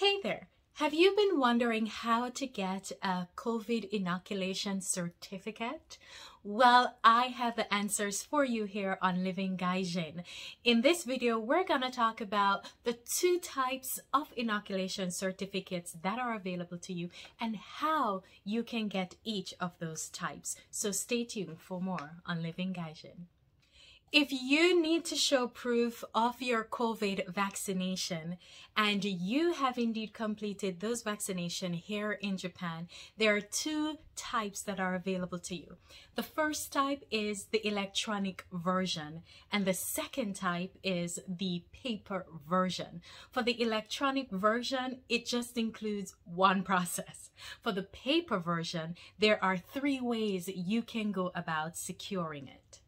Hey there! Have you been wondering how to get a COVID inoculation certificate? Well, I have the answers for you here on Living Gaijin. In this video, we're going to talk about the two types of inoculation certificates that are available to you and how you can get each of those types. So stay tuned for more on Living Gaijin. If you need to show proof of your COVID vaccination and you have indeed completed those vaccinations here in Japan, there are two types that are available to you. The first type is the electronic version and the second type is the paper version. For the electronic version, it just includes one process. For the paper version, there are 3 ways you can go about securing it.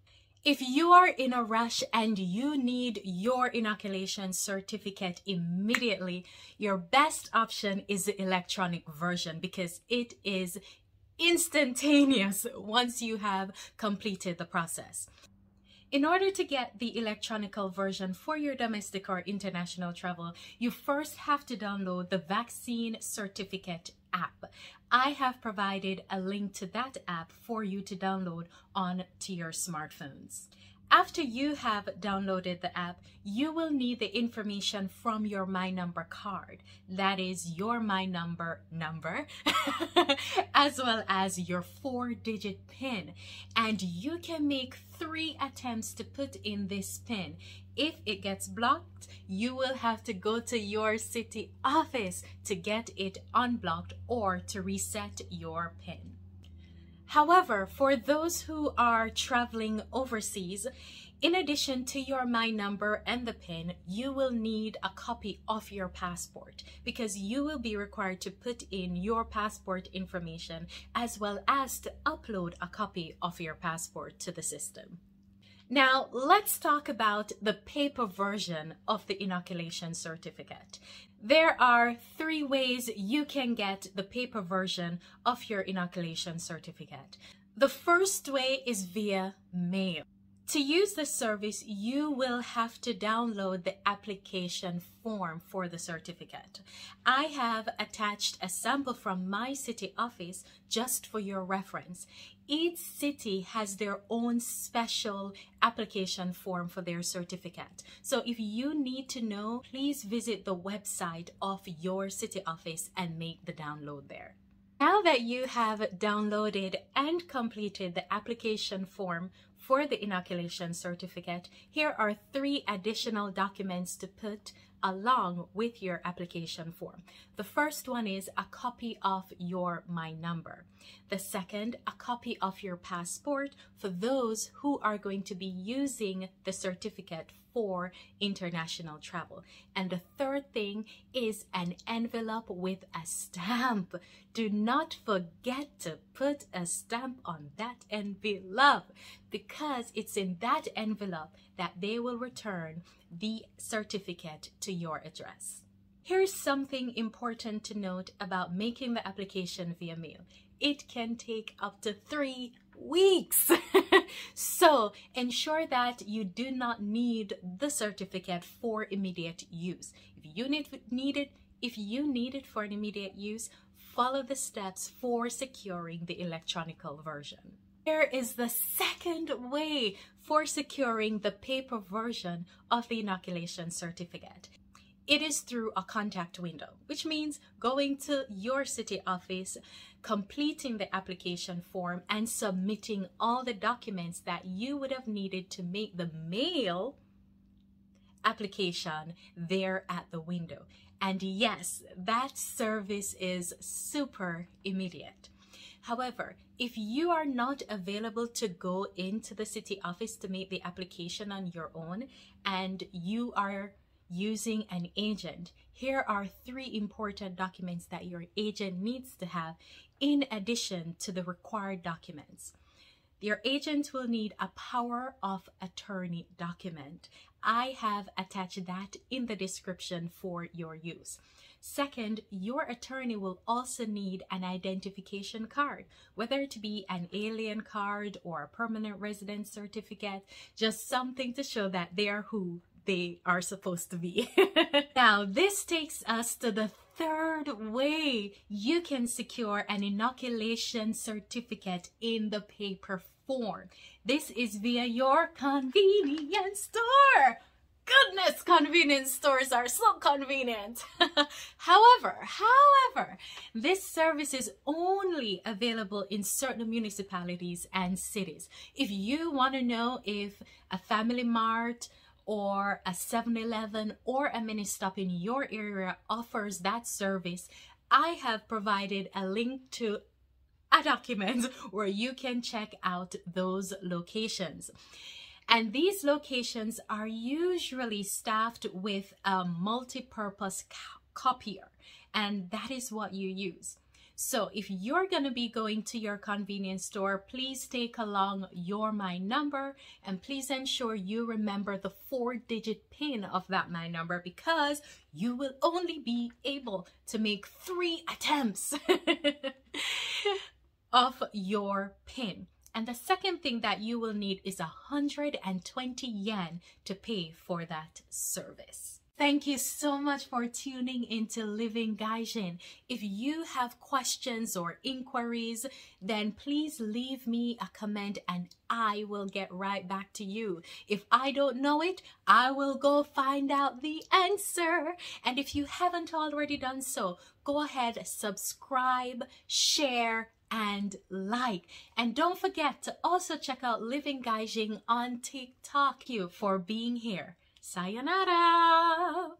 If you are in a rush and you need your inoculation certificate immediately, your best option is the electronic version because it is instantaneous once you have completed the process. In order to get the electronic version for your domestic or international travel, you first have to download the vaccine certificate app. I have provided a link to that app for you to download onto your smartphones. After you have downloaded the app, you will need the information from your My Number card. That is your My Number as well as your 4-digit PIN. And you can make 3 attempts to put in this PIN. If it gets blocked, you will have to go to your city office to get it unblocked or to reset your PIN. However, for those who are traveling overseas, in addition to your My Number and the PIN, you will need a copy of your passport because you will be required to put in your passport information as well as to upload a copy of your passport to the system. Now, let's talk about the paper version of the inoculation certificate. There are 3 ways you can get the paper version of your inoculation certificate. The first way is via mail. To use the service, you will have to download the application form for the certificate. I have attached a sample from my city office just for your reference. Each city has their own special application form for their certificate. So if you need to know, please visit the website of your city office and make the download there. Now that you have downloaded and completed the application form for the inoculation certificate, here are 3 additional documents to put along with your application form. The first one is a copy of your My Number. The second, a copy of your passport for those who are going to be using the certificate for international travel. And the third thing is an envelope with a stamp. Do not forget to put a stamp on that envelope because it's in that envelope that they will return the certificate to your address. Here's something important to note about making the application via mail. It can take up to 3 weeks. So ensure that you do not need the certificate for immediate use. If you need it for an immediate use, follow the steps for securing the electronic version. Here is the second way for securing the paper version of the inoculation certificate. It is through a contact window, which means going to your city office, completing the application form, and submitting all the documents that you would have needed to make the mail application there at the window. And yes, that service is super immediate. However, if you are not available to go into the city office to make the application on your own and you are using an agent, here are 3 important documents that your agent needs to have in addition to the required documents. Your agent will need a power of attorney document. I have attached that in the description for your use. Second, your attorney will also need an identification card, whether it be an alien card or a permanent resident certificate, just something to show that they are who they are supposed to be. Now, this takes us to the third way you can secure an inoculation certificate in the paper form. This is via your convenience store. Goodness, convenience stores are so convenient. However, this service is only available in certain municipalities and cities. If you want to know if a Family Mart or a 7-Eleven or a mini stop in your area offers that service, I have provided a link to a document where you can check out those locations. And these locations are usually staffed with a multi-purpose copier, and that is what you use. So if you're going to be going to your convenience store, please take along your My Number, and please ensure you remember the 4-digit PIN of that My Number, because you will only be able to make 3 attempts of your PIN. And the second thing that you will need is 120 yen to pay for that service. Thank you so much for tuning into Living Gaijin. If you have questions or inquiries, then please leave me a comment and I will get right back to you. If I don't know it, I will go find out the answer. And if you haven't already done so, go ahead, subscribe, share, and like. And don't forget to also check out Living Gaijin on TikTok. Thank you for being here. Sayonara!